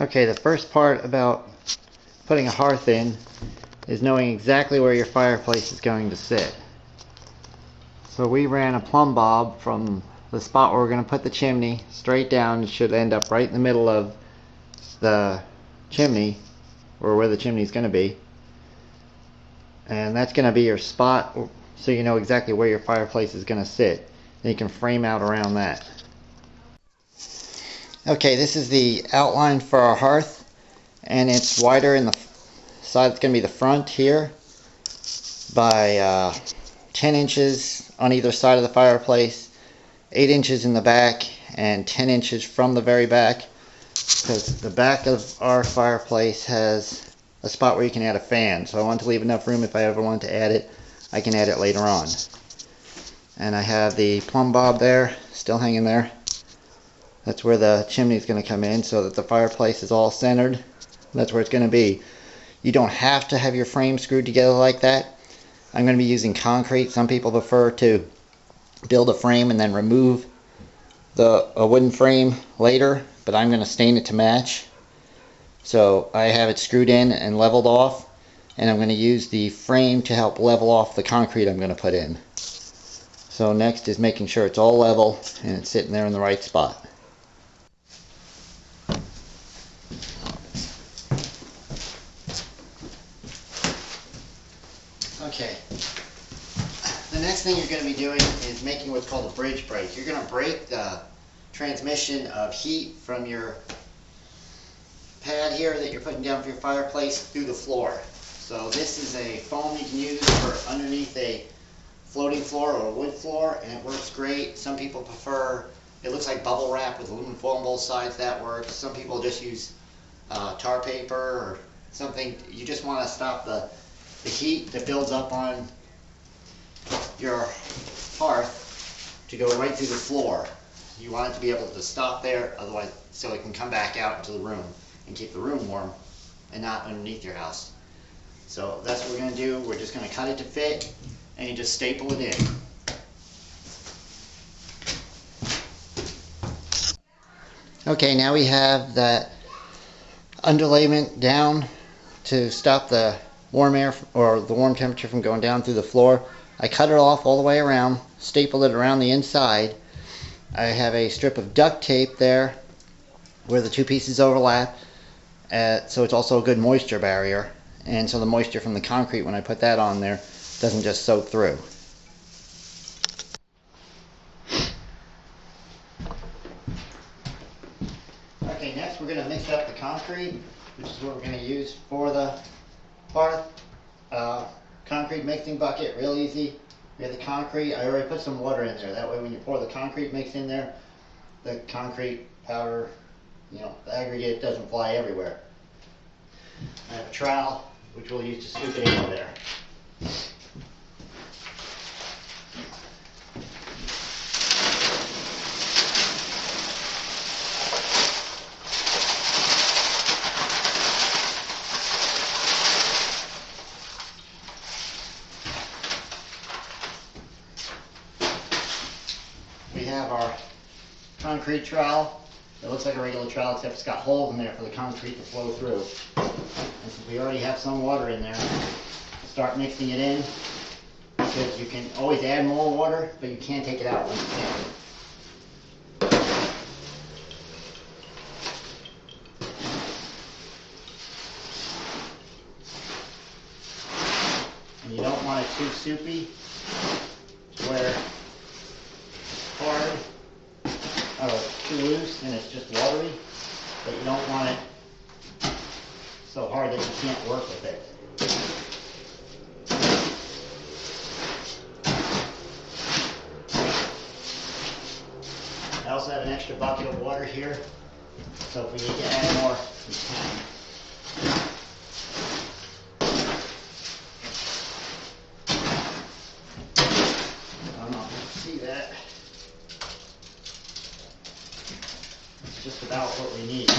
Okay, the first part about putting a hearth in is knowing exactly where your fireplace is going to sit. So we ran a plumb bob from the spot where we're going to put the chimney straight down. It should end up right in the middle of the chimney, or where the chimney is going to be. And that's going to be your spot, so you know exactly where your fireplace is going to sit. And you can frame out around that. Okay, this is the outline for our hearth, and it's wider in the side that's going to be the front here by 10 inches on either side of the fireplace, 8 inches in the back, and 10 inches from the very back, because the back of our fireplace has a spot where you can add a fan. So I want to leave enough room if I ever want to add it, I can add it later on. And I have the plumb bob there, still hanging there. That's where the chimney is going to come in, so that the fireplace is all centered. That's where it's going to be. You don't have to have your frame screwed together like that. I'm going to be using concrete. Some people prefer to build a frame and then remove a wooden frame later, but I'm going to stain it to match. So I have it screwed in and leveled off, and I'm going to use the frame to help level off the concrete I'm going to put in. So next is making sure it's all level and it's sitting there in the right spot. Okay, the next thing you're going to be doing is making what's called a bridge break. You're going to break the transmission of heat from your pad here that you're putting down for your fireplace through the floor. So this is a foam you can use for underneath a floating floor or a wood floor, and it works great. Some people prefer, it looks like bubble wrap with aluminum foil on both sides, that works. Some people just use tar paper or something. You just want to stop the heat that builds up on your hearth to go right through the floor. You want it to be able to stop there, otherwise, so it can come back out into the room and keep the room warm and not underneath your house. So that's what we're going to do. We're just going to cut it to fit, and you just staple it in. Okay, now we have that underlayment down to stop the warm air or the warm temperature from going down through the floor. I cut it off all the way around, stapled it around the inside. I have a strip of duct tape there where the two pieces overlap, so it's also a good moisture barrier, and so the moisture from the concrete, when I put that on there, doesn't just soak through. Okay, next we're going to mix up the concrete, which is what we're going to use for the hearth. Concrete mixing bucket, real easy. We have the concrete. I already put some water in there. That way when you pour the concrete mix in there, the concrete powder, the aggregate doesn't fly everywhere. I have a trowel, which we'll use to scoop it into there. We have our concrete trowel. It looks like a regular trowel, except it's got holes in there for the concrete to flow through. And since we already have some water in there, start mixing it in, because you can always add more water, but you can't take it out once you can. And you don't want it too soupy, where it's hard, or too loose and it's just watery, but you don't want it so hard that you can't work with it. I also have an extra bucket of water here, so if we need to add more, we can. I don't know if you can see that. It's just about what we need.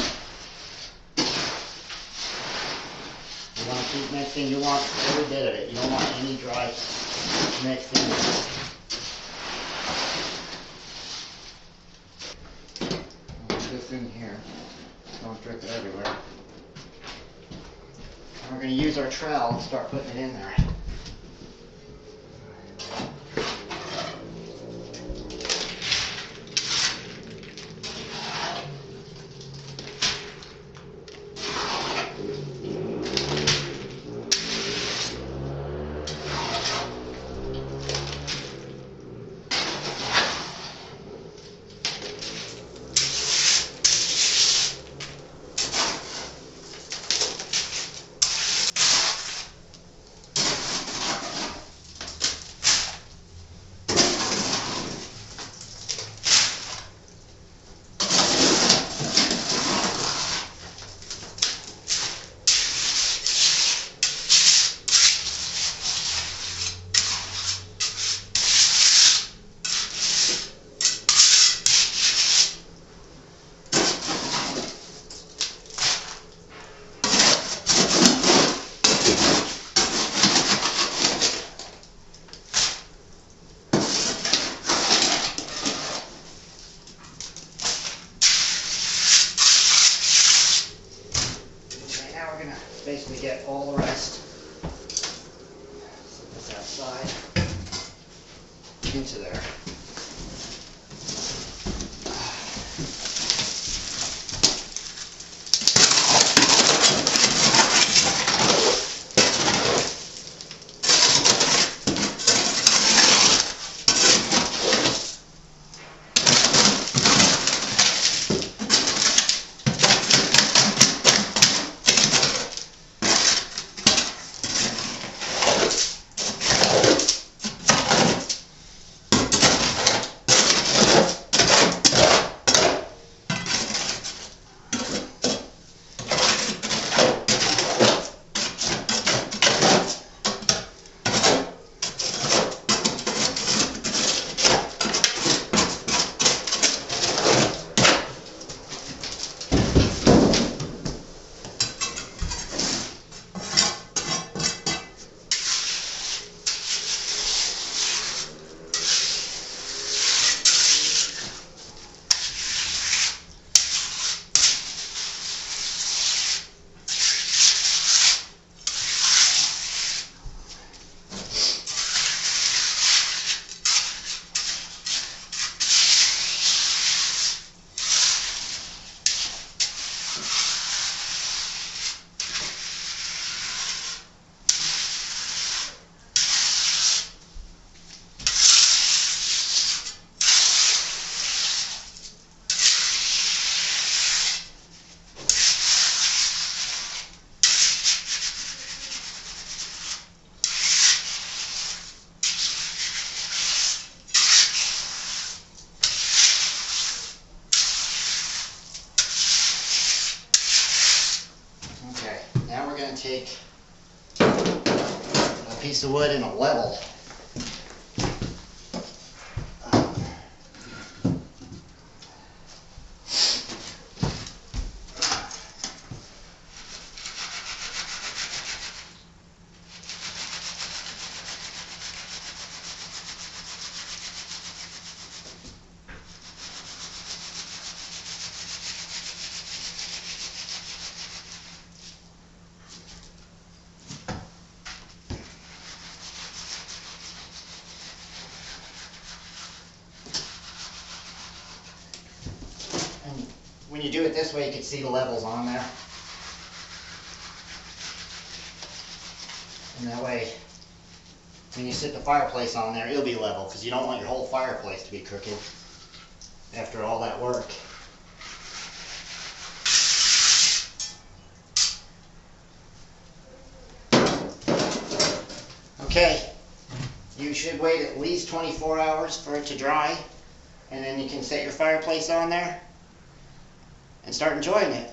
You want to keep mixing, you want every bit of it. You don't want any dry mix in there. Put this in here. Don't dripping everywhere. And we're going to use our trowel and start putting it in there. Basically get all the rest. Set this outside into there. Now we're going to take a piece of wood and a level. When you do it this way, you can see the levels on there. And that way, when you sit the fireplace on there, it'll be level, because you don't want your whole fireplace to be crooked after all that work. Okay, you should wait at least 24 hours for it to dry, and then you can set your fireplace on there and start enjoying it.